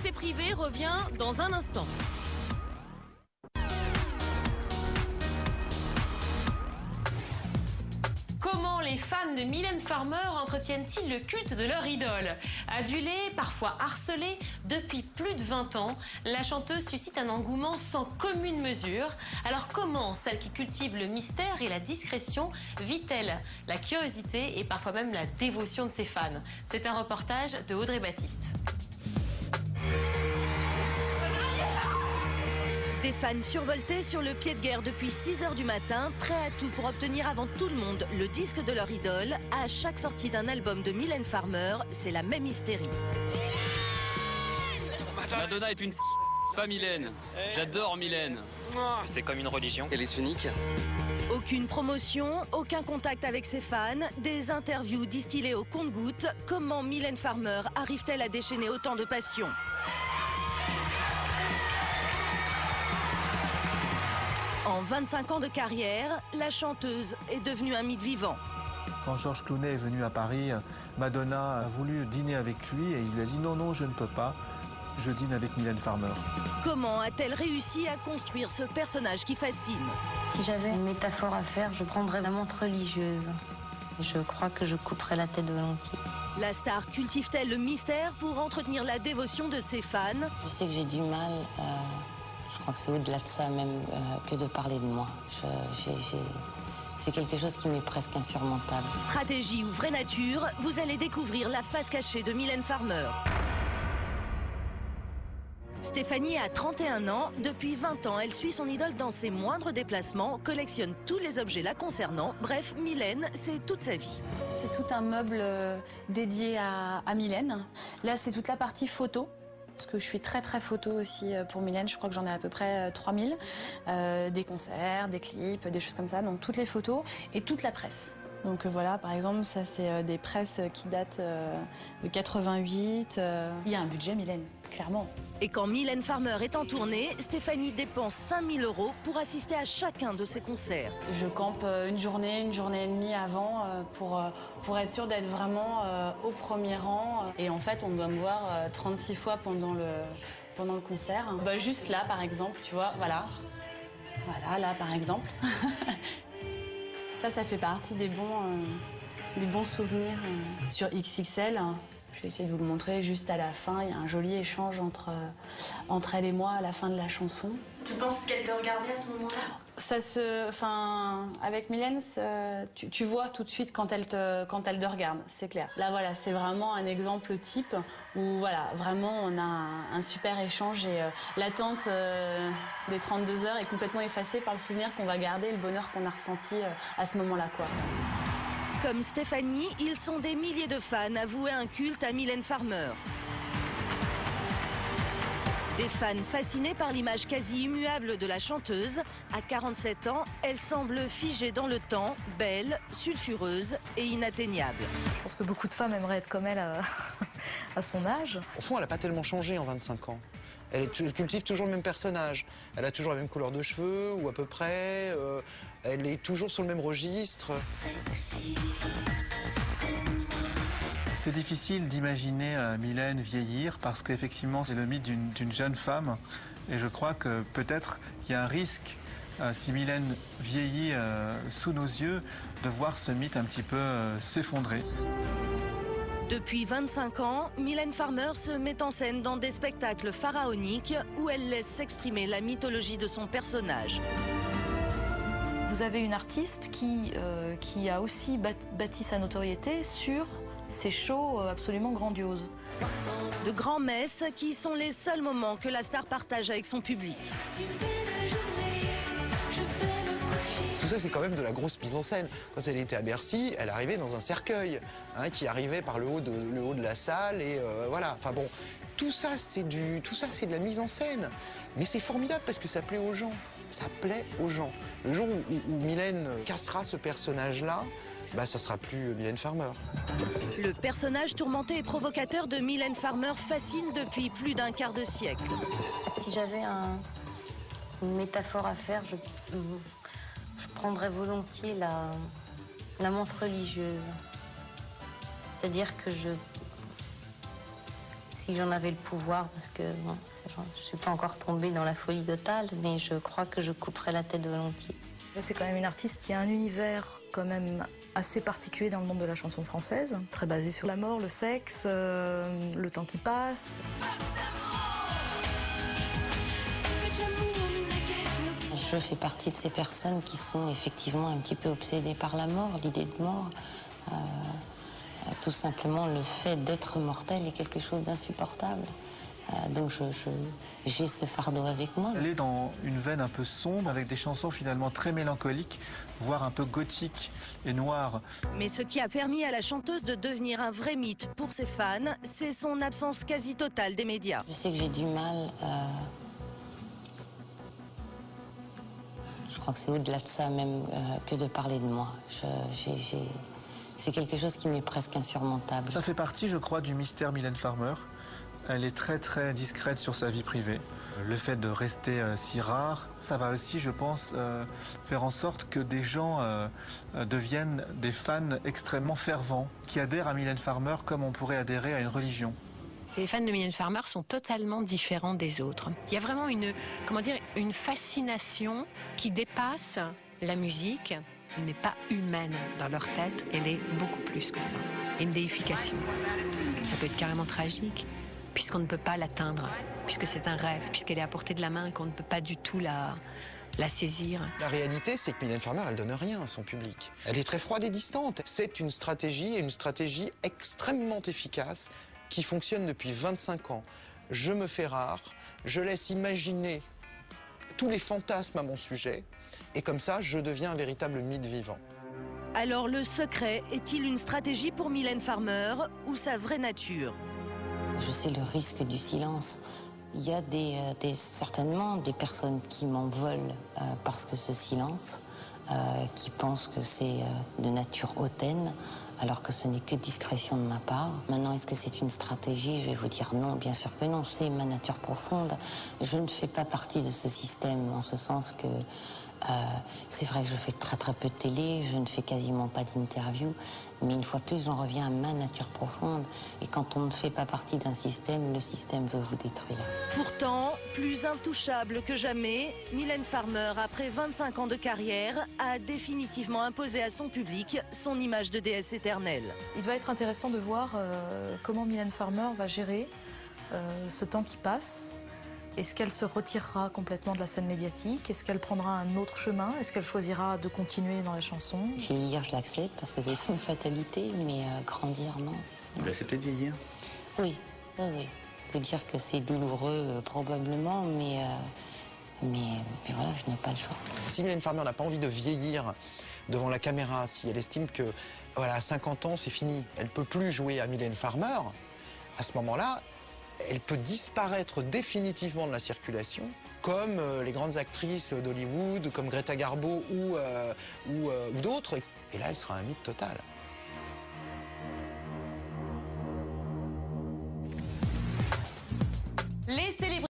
C'est privé revient dans un instant. Comment les fans de Mylène Farmer entretiennent-ils le culte de leur idole? Adulée, parfois harcelée, depuis plus de 20 ans, la chanteuse suscite un engouement sans commune mesure. Alors comment celle qui cultive le mystère et la discrétion vit-elle la curiosité et parfois même la dévotion de ses fans? C'est un reportage de Audrey Baptiste. Des fans survoltés sur le pied de guerre depuis 6 h du matin, prêts à tout pour obtenir avant tout le monde le disque de leur idole. À chaque sortie d'un album de Mylène Farmer, c'est la même hystérie. Madonna est une pas Mylène. J'adore Mylène. C'est comme une religion. Elle est unique. Aucune promotion, aucun contact avec ses fans, des interviews distillées au compte-gouttes. Comment Mylène Farmer arrive-t-elle à déchaîner autant de passion ? En 25 ans de carrière, la chanteuse est devenue un mythe vivant. Quand Georges Clooney est venu à Paris, Madonna a voulu dîner avec lui et il lui a dit non, je ne peux pas, je dîne avec Mylène Farmer. Comment a-t-elle réussi à construire ce personnage qui fascine? Si j'avais une métaphore à faire, je prendrais la montre religieuse. Je crois que je couperais la tête volontiers. La star cultive-t-elle le mystère pour entretenir la dévotion de ses fans? Je sais que j'ai du mal, je crois que c'est au-delà de ça même, que de parler de moi. C'est quelque chose qui m'est presque insurmontable. Stratégie ou vraie nature, vous allez découvrir la face cachée de Mylène Farmer. Stéphanie a 31 ans. Depuis 20 ans, elle suit son idole dans ses moindres déplacements, collectionne tous les objets la concernant. Bref, Mylène, c'est toute sa vie. C'est tout un meuble dédié à Mylène. Là, c'est toute la partie photo. Parce que je suis très photo aussi pour Mylène, je crois que j'en ai à peu près 3000. Des concerts, des clips, des choses comme ça, donc toutes les photos et toute la presse. Donc voilà, par exemple, ça c'est des presses qui datent de 88. Il y a un budget Mylène, clairement. Et quand Mylène Farmer est en tournée, Stéphanie dépense 5000 € pour assister à chacun de ses concerts. Je campe une journée et demie avant pour être sûre d'être vraiment au premier rang. Et en fait, on doit me voir 36 fois pendant le concert. Bah, juste là, par exemple, tu vois, voilà. Voilà, là, par exemple. Ça fait partie des bons souvenirs. Sur XXL, je vais essayer de vous le montrer juste à la fin. Il y a un joli échange entre elle et moi à la fin de la chanson. Tu penses qu'elle te regardait à ce moment-là? Avec Mylène, tu vois tout de suite quand elle te regarde, c'est clair. Là, voilà, c'est vraiment un exemple type où, voilà, vraiment, on a un super échange et l'attente des 32 heures est complètement effacée par le souvenir qu'on va garder, le bonheur qu'on a ressenti à ce moment-là, quoi. Comme Stéphanie, ils sont des milliers de fans à vouer un culte à Mylène Farmer. Des fans fascinés par l'image quasi immuable de la chanteuse. À 47 ans, elle semble figée dans le temps, belle, sulfureuse et inatteignable. Je pense que beaucoup de femmes aimeraient être comme elle à son âge. Au fond, elle n'a pas tellement changé en 25 ans. Elle cultive toujours le même personnage. Elle a toujours la même couleur de cheveux, ou à peu près. Elle est toujours sur le même registre. C'est difficile d'imaginer Mylène vieillir parce qu'effectivement c'est le mythe d'une jeune femme et je crois que peut-être il y a un risque si Mylène vieillit sous nos yeux de voir ce mythe un petit peu s'effondrer. Depuis 25 ans, Mylène Farmer se met en scène dans des spectacles pharaoniques où elle laisse s'exprimer la mythologie de son personnage. Vous avez une artiste qui a aussi bâti sa notoriété sur ces shows absolument grandioses. De grands messes qui sont les seuls moments que la star partage avec son public. Tout ça, c'est quand même de la grosse mise en scène. Quand elle était à Bercy, elle arrivait dans un cercueil qui arrivait par le haut de la salle et voilà. Enfin bon, tout ça, c'est de la mise en scène. Mais c'est formidable parce que ça plaît aux gens. Ça plaît aux gens. Le jour où Mylène cassera ce personnage-là, bah, ça sera plus Mylène Farmer. Le personnage tourmenté et provocateur de Mylène Farmer fascine depuis plus d'un quart de siècle. Si j'avais une métaphore à faire, je prendrais volontiers la montre religieuse. C'est-à-dire que si j'en avais le pouvoir, parce que bon, je suis pas encore tombée dans la folie totale, mais je crois que je couperais la tête volontiers. C'est quand même une artiste qui a un univers quand même assez particulier dans le monde de la chanson française, très basé sur la mort, le sexe, le temps qui passe. Je fais partie de ces personnes qui sont effectivement un petit peu obsédées par la mort, l'idée de mort. Tout simplement, le fait d'être mortel est quelque chose d'insupportable. Donc j'ai ce fardeau avec moi. Elle est dans une veine un peu sombre, avec des chansons finalement très mélancoliques, voire un peu gothiques et noires. Mais ce qui a permis à la chanteuse de devenir un vrai mythe pour ses fans, c'est son absence quasi totale des médias. Je sais que j'ai du mal... Je crois que c'est au-delà de ça même que de parler de moi. C'est quelque chose qui m'est presque insurmontable. Ça fait partie, je crois, du mystère Mylène Farmer. Elle est très très discrète sur sa vie privée. Le fait de rester si rare, ça va aussi, je pense, faire en sorte que des gens deviennent des fans extrêmement fervents, qui adhèrent à Mylène Farmer comme on pourrait adhérer à une religion. Les fans de Mylène Farmer sont totalement différents des autres. Il y a vraiment une fascination qui dépasse la musique. Elle n'est pas humaine dans leur tête, elle est beaucoup plus que ça. Une déification. Ça peut être carrément tragique, puisqu'on ne peut pas l'atteindre, puisque c'est un rêve, puisqu'elle est à portée de la main et qu'on ne peut pas du tout la saisir. La réalité, c'est que Mylène Farmer, elle donne rien à son public. Elle est très froide et distante. C'est une stratégie extrêmement efficace qui fonctionne depuis 25 ans. Je me fais rare, je laisse imaginer tous les fantasmes à mon sujet, et comme ça, je deviens un véritable mythe vivant. Alors le secret est-il une stratégie pour Mylène Farmer ou sa vraie nature? Je sais le risque du silence. Il y a certainement des personnes qui m'en veulent parce que ce silence, qui pensent que c'est de nature hautaine, alors que ce n'est que discrétion de ma part. Maintenant, est-ce que c'est une stratégie? Je vais vous dire non, bien sûr que non, c'est ma nature profonde. Je ne fais pas partie de ce système, en ce sens que c'est vrai que je fais très très peu de télé, je ne fais quasiment pas d'interviews, mais une fois de plus, j'en reviens à ma nature profonde. Et quand on ne fait pas partie d'un système, le système veut vous détruire. Pourtant, plus intouchable que jamais, Mylène Farmer, après 25 ans de carrière, a définitivement imposé à son public son image de déesse éternelle. Il va être intéressant de voir comment Mylène Farmer va gérer ce temps qui passe. Est-ce qu'elle se retirera complètement de la scène médiatique? Est-ce qu'elle prendra un autre chemin? Est-ce qu'elle choisira de continuer dans la chanson? Vieillir, je l'accepte parce que c'est une fatalité, mais grandir, non. Vous l'acceptez de vieillir? Oui, oui, oui. Vous dire que c'est douloureux, probablement, mais voilà, je n'ai pas le choix. Si Mylène Farmer n'a pas envie de vieillir devant la caméra, si elle estime que, voilà, à 50 ans, c'est fini, elle ne peut plus jouer à Mylène Farmer, à ce moment-là, elle peut disparaître définitivement de la circulation, comme les grandes actrices d'Hollywood, comme Greta Garbo ou d'autres. Et là, elle sera un mythe total. Les célébrités